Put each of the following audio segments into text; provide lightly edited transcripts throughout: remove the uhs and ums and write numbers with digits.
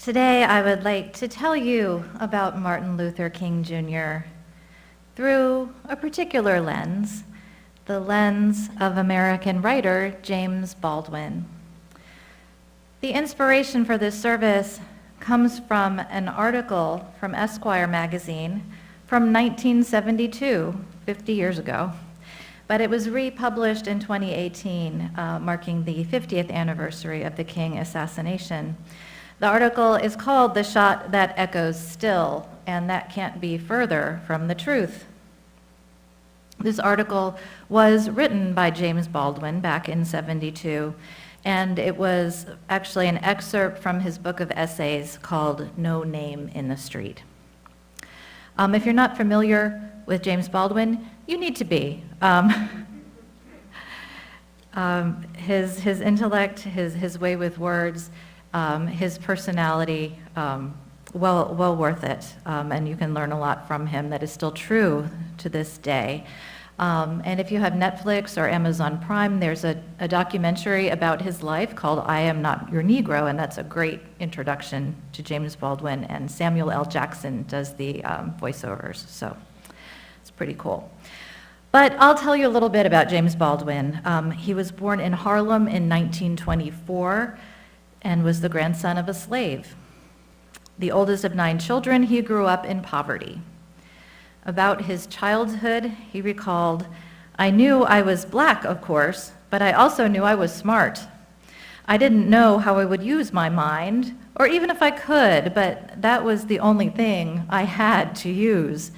Today, I would like to tell you about Martin Luther King Jr. through a particular lens, the lens of American writer James Baldwin. The inspiration for this service comes from an article from Esquire magazine from 1972, 50 years ago, but it was republished in 2018, marking the 50th anniversary of the King assassination. The article is called "The Shot That Echoes Still," and that can't be further from the truth. This article was written by James Baldwin back in '72, and it was actually an excerpt from his book of essays called "No Name in the Street." If you're not familiar with James Baldwin, you need to be. His intellect, his way with words, his personality, well worth it, and you can learn a lot from him that is still true to this day. And if you have Netflix or Amazon Prime, there's a documentary about his life called "I Am Not Your Negro," and that's a great introduction to James Baldwin, and Samuel L. Jackson does the voiceovers, so it's pretty cool. But I'll tell you a little bit about James Baldwin. He was born in Harlem in 1924, and was the grandson of a slave. The oldest of 9 children, he grew up in poverty. About his childhood, he recalled, "I knew I was black, of course, but I also knew I was smart. I didn't know how I would use my mind, or even if I could, but that was the only thing I had to use."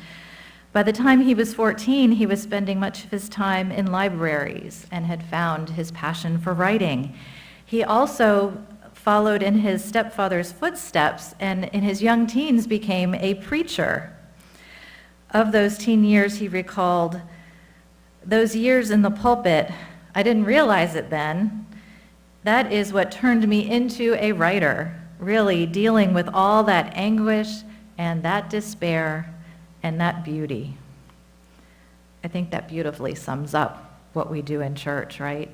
By the time he was 14, he was spending much of his time in libraries and had found his passion for writing. He also followed in his stepfather's footsteps, and in his young teens became a preacher. Of those teen years, he recalled, "Those years in the pulpit, I didn't realize it then. That is what turned me into a writer, really dealing with all that anguish and that despair and that beauty." I think that beautifully sums up what we do in church, right?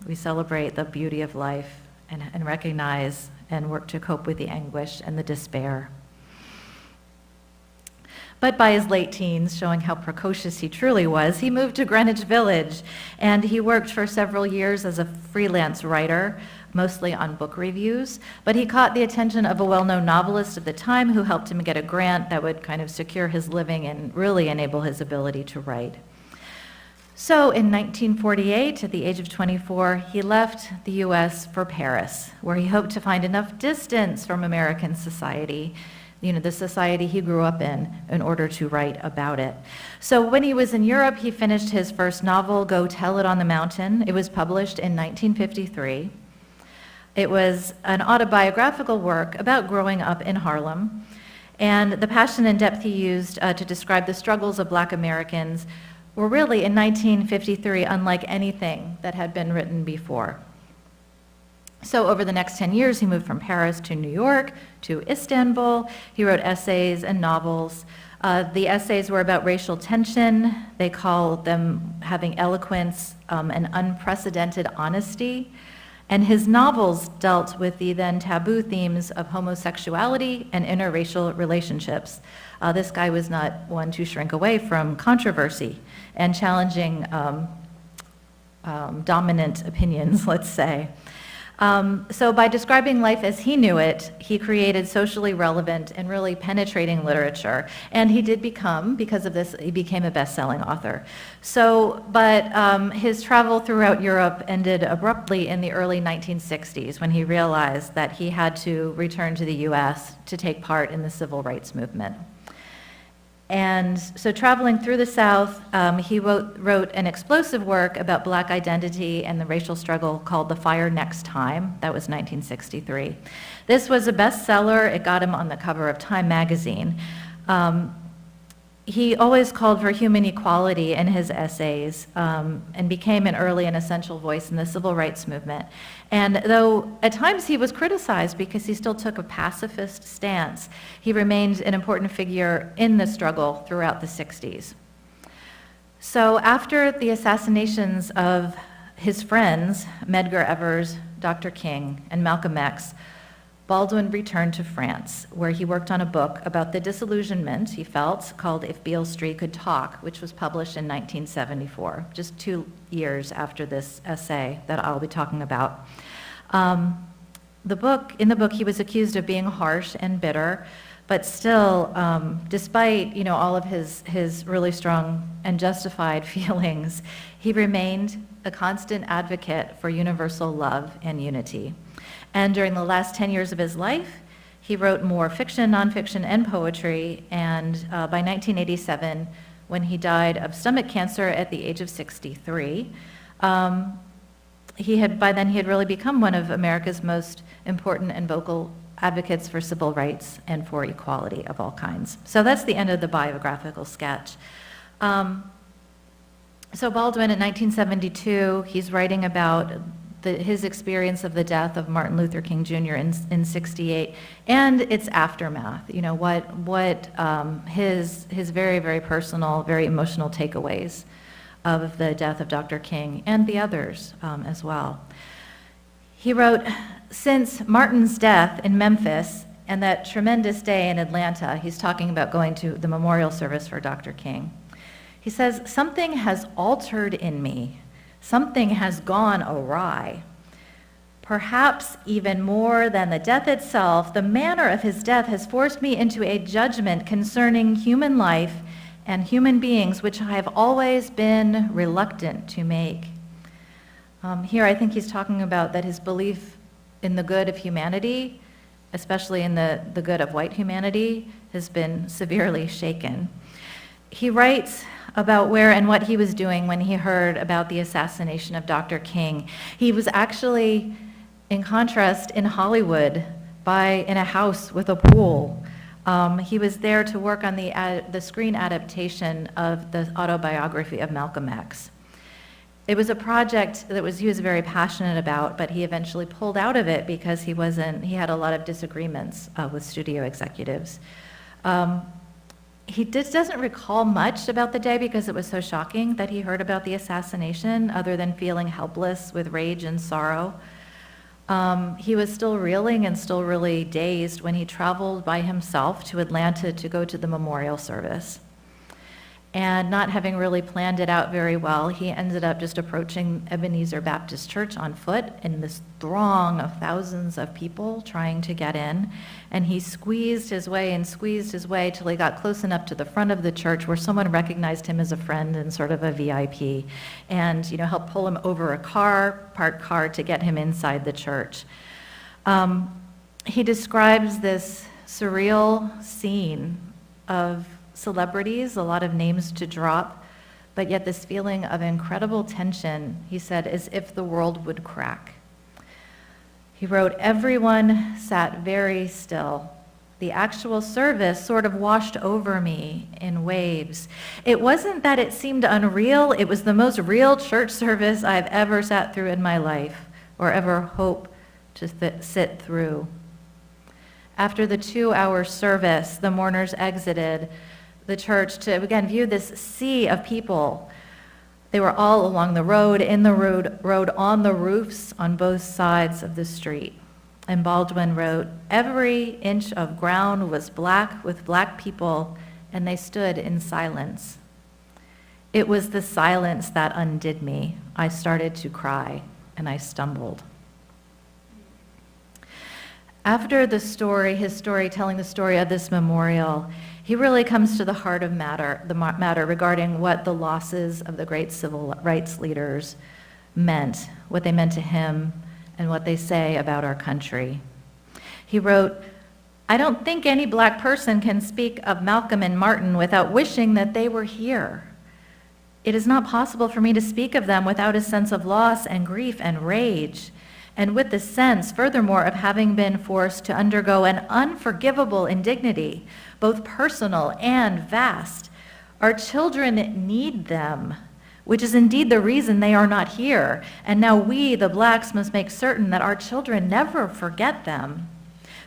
We celebrate the beauty of life and recognize and work to cope with the anguish and the despair. But by his late teens, showing how precocious he truly was, he moved to Greenwich Village, and he worked for several years as a freelance writer, mostly on book reviews, but he caught the attention of a well-known novelist at the time who helped him get a grant that would kind of secure his living and really enable his ability to write. So in 1948, at the age of 24, he left the US for Paris, where he hoped to find enough distance from American society, the society he grew up in order to write about it. So when he was in Europe, he finished his first novel, Go Tell It on the Mountain. It was published in 1953. It was an autobiographical work about growing up in Harlem, and the passion and depth he used to describe the struggles of Black Americans were really, in 1953, unlike anything that had been written before. So over the next 10 years, he moved from Paris to New York, to Istanbul. He wrote essays and novels. The essays were about racial tension. They called them having eloquence and unprecedented honesty. And his novels dealt with the then taboo themes of homosexuality and interracial relationships. This guy was not one to shrink away from controversy and challenging dominant opinions, let's say. So by describing life as he knew it, he created socially relevant and really penetrating literature. And he did become, because of this, he became a best-selling author. But his travel throughout Europe ended abruptly in the early 1960s when he realized that he had to return to the US to take part in the civil rights movement. And so traveling through the South, he wrote an explosive work about Black identity and the racial struggle called The Fire Next Time. That was 1963. This was a bestseller. It got him on the cover of Time magazine. He always called for human equality in his essays and became an early and essential voice in the civil rights movement. And though at times he was criticized because he still took a pacifist stance, he remained an important figure in the struggle throughout the 60s. So after the assassinations of his friends, Medgar Evers, Dr. King, and Malcolm X, Baldwin returned to France, where he worked on a book about the disillusionment he felt called If Beale Street Could Talk, which was published in 1974, just 2 years after this essay that I'll be talking about. In the book, he was accused of being harsh and bitter, but still, despite all of his really strong and justified feelings, he remained a constant advocate for universal love and unity. And during the last 10 years of his life, he wrote more fiction, nonfiction, and poetry. And by 1987, when he died of stomach cancer at the age of 63, by then he had really become one of America's most important and vocal advocates for civil rights and for equality of all kinds. So that's the end of the biographical sketch. So Baldwin, in 1972, he's writing about his experience of the death of Martin Luther King Jr. in 68 and its aftermath, his very, very personal, very emotional takeaways of the death of Dr. King and the others as well. He wrote, "Since Martin's death in Memphis and that tremendous day in Atlanta," he's talking about going to the memorial service for Dr. King, he says, "Something has altered in me. Something has gone awry. Perhaps even more than the death itself, the manner of his death has forced me into a judgment concerning human life and human beings, which I have always been reluctant to make." Here I think he's talking about that his belief in the good of humanity, especially in the good of white humanity, has been severely shaken. He writes about where and what he was doing when he heard about the assassination of Dr. King. He was actually, in contrast, in Hollywood in a house with a pool. He was there to work on the screen adaptation of the autobiography of Malcolm X. It was a project that he was very passionate about, but he eventually pulled out of it because he had a lot of disagreements with studio executives. He just doesn't recall much about the day because it was so shocking that he heard about the assassination, other than feeling helpless with rage and sorrow. He was still reeling and still really dazed when he traveled by himself to Atlanta to go to the memorial service. And not having really planned it out very well, he ended up just approaching Ebenezer Baptist Church on foot in this throng of thousands of people trying to get in. And he squeezed his way till he got close enough to the front of the church where someone recognized him as a friend and sort of a VIP, and helped pull him over a parked car to get him inside the church. He describes this surreal scene of celebrities, a lot of names to drop, but yet this feeling of incredible tension, he said, as if the world would crack. He wrote, "Everyone sat very still. The actual service sort of washed over me in waves. It wasn't that it seemed unreal, it was the most real church service I've ever sat through in my life, or ever hope to sit through." After the 2-hour service, the mourners exited the church to, again, view this sea of people. They were all along the road, in the road, on the roofs, on both sides of the street. And Baldwin wrote, "Every inch of ground was black with black people, and they stood in silence. It was the silence that undid me. I started to cry, and I stumbled." After his story, telling the story of this memorial, he really comes to the heart of the matter regarding what the losses of the great civil rights leaders meant, what they meant to him, and what they say about our country. He wrote, "I don't think any black person can speak of Malcolm and Martin without wishing that they were here. It is not possible for me to speak of them without a sense of loss and grief and rage, and with the sense, furthermore, of having been forced to undergo an unforgivable indignity, both personal and vast. Our children need them, which is indeed the reason they are not here, and now we, the blacks, must make certain that our children never forget them.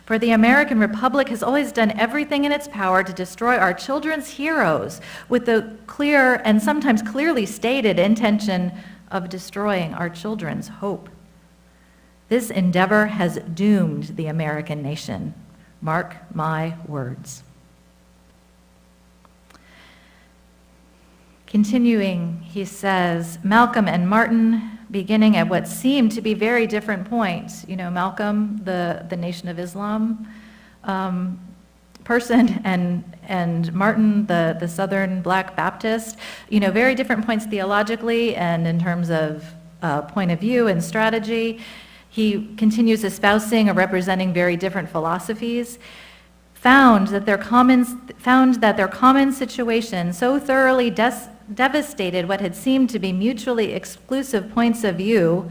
For the American Republic has always done everything in its power to destroy our children's heroes with the clear and sometimes clearly stated intention of destroying our children's hope. This endeavor has doomed the American nation. Mark my words. Continuing, he says, Malcolm and Martin, beginning at what seemed to be very different points. You know, Malcolm, the Nation of Islam person, and Martin, the Southern Black Baptist, you know, very different points theologically and in terms of point of view and strategy. He continues espousing or representing very different philosophies. Found that their common situation so thoroughly devastated what had seemed to be mutually exclusive points of view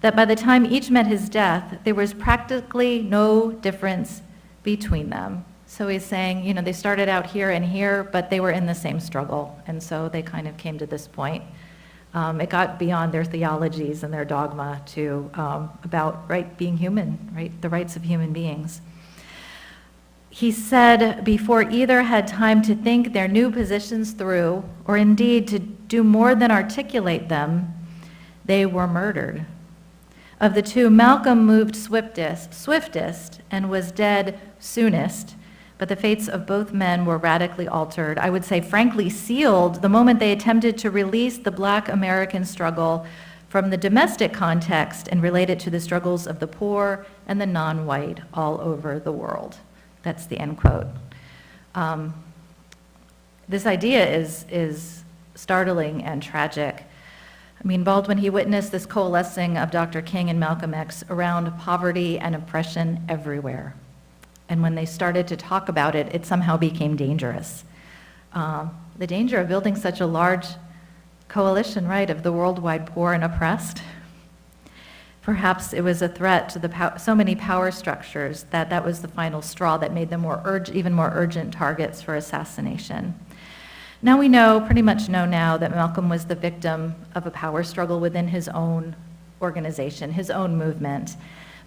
that by the time each met his death, there was practically no difference between them. So he's saying, you know, they started out here and here, but they were in the same struggle, and so they kind of came to this point. It got beyond their theologies and their dogma to about being human, right, the rights of human beings. He said, before either had time to think their new positions through, or indeed to do more than articulate them, they were murdered. Of the two, Malcolm moved swiftest and was dead soonest, but the fates of both men were radically altered, I would say frankly sealed, the moment they attempted to release the Black American struggle from the domestic context and relate it to the struggles of the poor and the non-white all over the world. That's the end quote. This idea is startling and tragic. I mean, Baldwin, he witnessed this coalescing of Dr. King and Malcolm X around poverty and oppression everywhere. And when they started to talk about it, it somehow became dangerous. The danger of building such a large coalition, right, of the worldwide poor and oppressed. Perhaps it was a threat to so many power structures that was the final straw that made them even more urgent targets for assassination. Now we pretty much know now that Malcolm was the victim of a power struggle within his own organization, his own movement.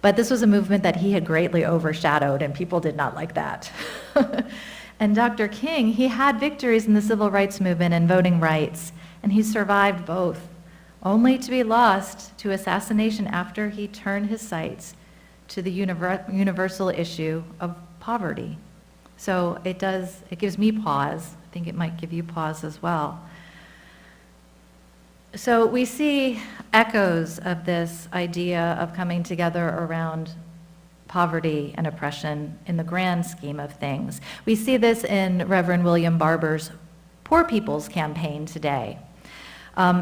But this was a movement that he had greatly overshadowed, and people did not like that. And Dr. King, he had victories in the civil rights movement and voting rights, and he survived both, only to be lost to assassination after he turned his sights to the universal issue of poverty. So it gives me pause. I think it might give you pause as well. So we see echoes of this idea of coming together around poverty and oppression in the grand scheme of things. We see this in Reverend William Barber's Poor People's Campaign today.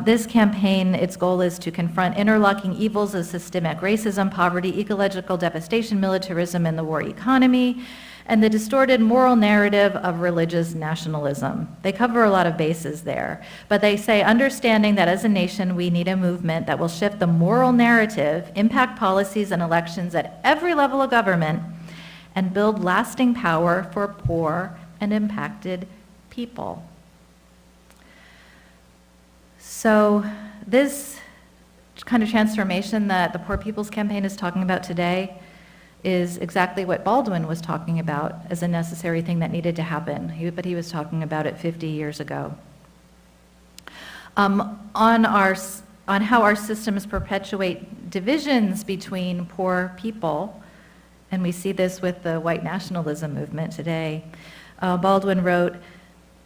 This campaign, its goal is to confront interlocking evils of systemic racism, poverty, ecological devastation, militarism, and the war economy, and the distorted moral narrative of religious nationalism. They cover a lot of bases there, but they say, understanding that as a nation we need a movement that will shift the moral narrative, impact policies and elections at every level of government, and build lasting power for poor and impacted people. So this kind of transformation that the Poor People's Campaign is talking about today is exactly what Baldwin was talking about as a necessary thing that needed to happen, but he was talking about it 50 years ago. On how our systems perpetuate divisions between poor people, and we see this with the white nationalism movement today, Baldwin wrote,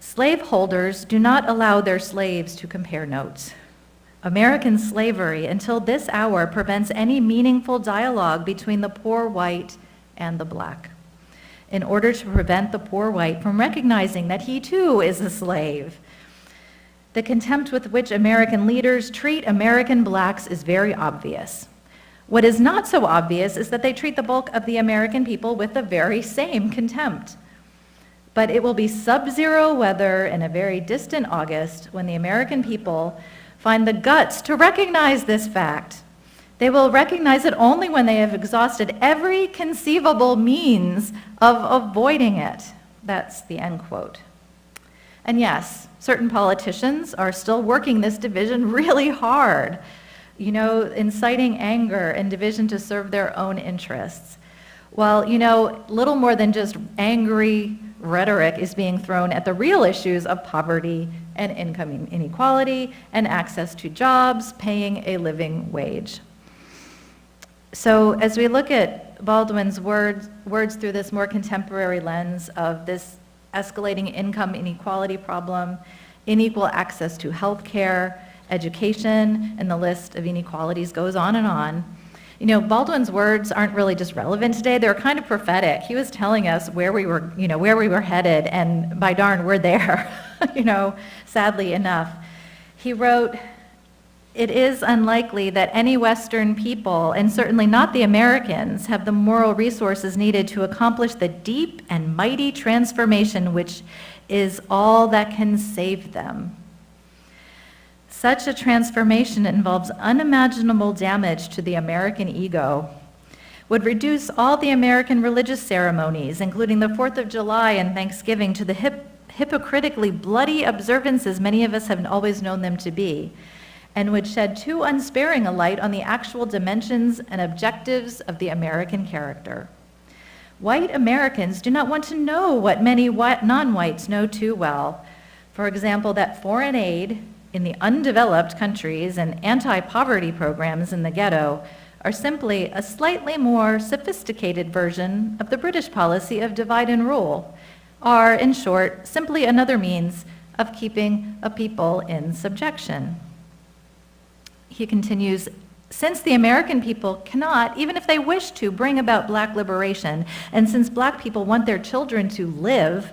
"Slaveholders do not allow their slaves to compare notes. American slavery, until this hour, prevents any meaningful dialogue between the poor white and the black. In order to prevent the poor white from recognizing that he too is a slave, the contempt with which American leaders treat American blacks is very obvious. What is not so obvious is that they treat the bulk of the American people with the very same contempt. But it will be sub-zero weather in a very distant August when the American people find the guts to recognize this fact. They will recognize it only when they have exhausted every conceivable means of avoiding it." That's the end quote. And yes, certain politicians are still working this division really hard, inciting anger and division to serve their own interests. Well, little more than just angry rhetoric is being thrown at the real issues of poverty and income inequality and access to jobs, paying a living wage. So as we look at Baldwin's words through this more contemporary lens of this escalating income inequality problem, unequal access to health care, education, and the list of inequalities goes on and on. You know, Baldwin's words aren't really just relevant today, they're kind of prophetic. He was telling us where we were headed, and by darn, we're there, sadly enough. He wrote, "It is unlikely that any Western people, and certainly not the Americans, have the moral resources needed to accomplish the deep and mighty transformation which is all that can save them. Such a transformation involves unimaginable damage to the American ego, would reduce all the American religious ceremonies, including the 4th of July and Thanksgiving, to the hypocritically bloody observances many of us have always known them to be, and would shed too unsparing a light on the actual dimensions and objectives of the American character. White Americans do not want to know what many non-whites know too well. For example, that foreign aid in the undeveloped countries and anti-poverty programs in the ghetto are simply a slightly more sophisticated version of the British policy of divide and rule, are, in short, simply another means of keeping a people in subjection." He continues, "Since the American people cannot, even if they wish to, bring about black liberation, and since black people want their children to live,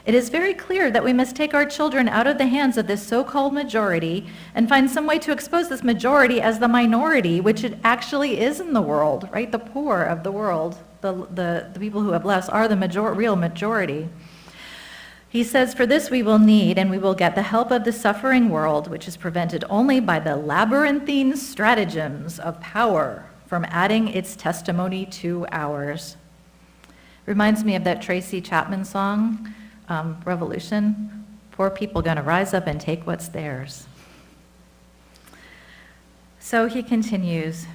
it is very clear that we must take our children out of the hands of this so-called majority and find some way to expose this majority as the minority, which it actually is in the world, right? The poor of the world, the people who have less are the real majority." He says, "For this we will need and we will get the help of the suffering world, which is prevented only by the labyrinthine stratagems of power from adding its testimony to ours." Reminds me of that Tracy Chapman song, Revolution. Poor people gonna rise up and take what's theirs. So he continues,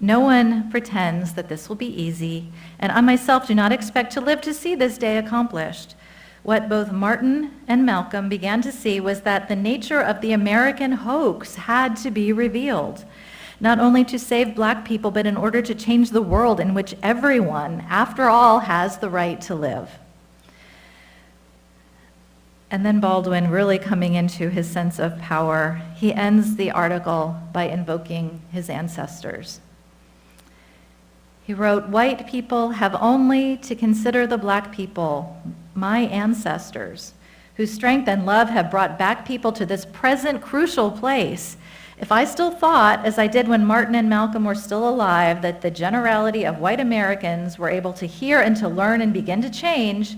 "No one pretends that this will be easy, and I myself do not expect to live to see this day accomplished. What both Martin and Malcolm began to see was that the nature of the American hoax had to be revealed, not only to save black people, but in order to change the world in which everyone, after all, has the right to live." And then Baldwin, really coming into his sense of power, he ends the article by invoking his ancestors. He wrote, "White people have only to consider the black people, my ancestors, whose strength and love have brought back people to this present crucial place. If I still thought, as I did when Martin and Malcolm were still alive, that the generality of white Americans were able to hear and to learn and begin to change,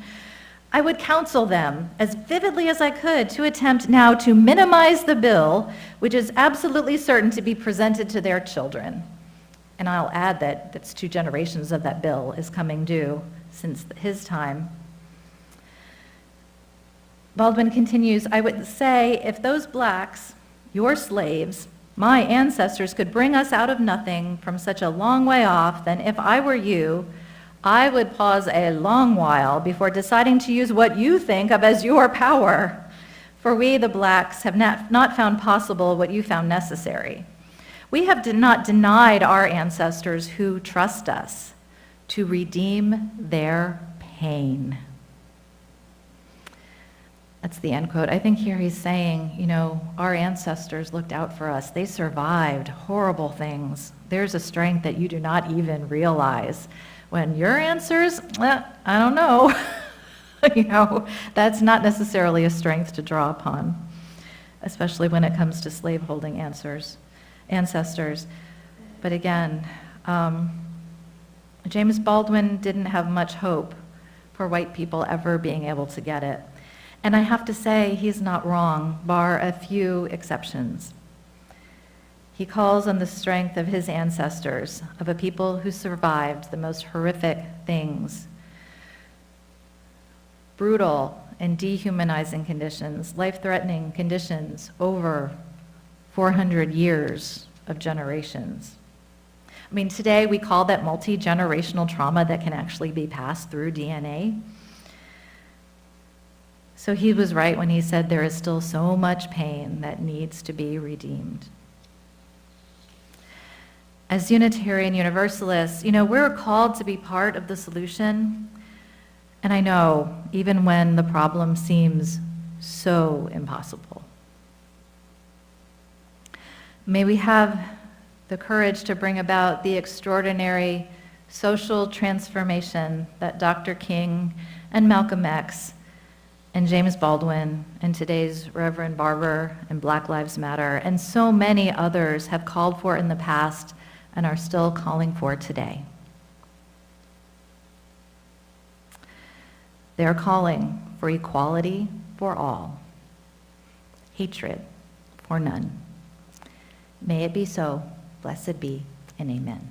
I would counsel them, as vividly as I could, to attempt now to minimize the bill, which is absolutely certain to be presented to their children." And I'll add that that's 2 generations of that bill is coming due since his time. Baldwin continues, "I would say if those blacks, your slaves, my ancestors, could bring us out of nothing from such a long way off, then if I were you, I would pause a long while before deciding to use what you think of as your power. For we, the blacks, have not found possible what you found necessary. We have not denied our ancestors who trust us to redeem their pain." That's the end quote. I think here he's saying, our ancestors looked out for us. They survived horrible things. There's a strength that you do not even realize. When your answers, I don't know. That's not necessarily a strength to draw upon, especially when it comes to slaveholding ancestors. But again, James Baldwin didn't have much hope for white people ever being able to get it. And I have to say, he's not wrong, bar a few exceptions. He calls on the strength of his ancestors, of a people who survived the most horrific things. Brutal and dehumanizing conditions, life-threatening conditions over 400 years of generations. I mean, today we call that multi-generational trauma that can actually be passed through DNA. So he was right when he said there is still so much pain that needs to be redeemed. As Unitarian Universalists, we're called to be part of the solution. And I know, even when the problem seems so impossible. May we have the courage to bring about the extraordinary social transformation that Dr. King and Malcolm X and James Baldwin and today's Reverend Barber and Black Lives Matter and so many others have called for in the past and are still calling for today. They are calling for equality for all, hatred for none. May it be so. Blessed be, and amen.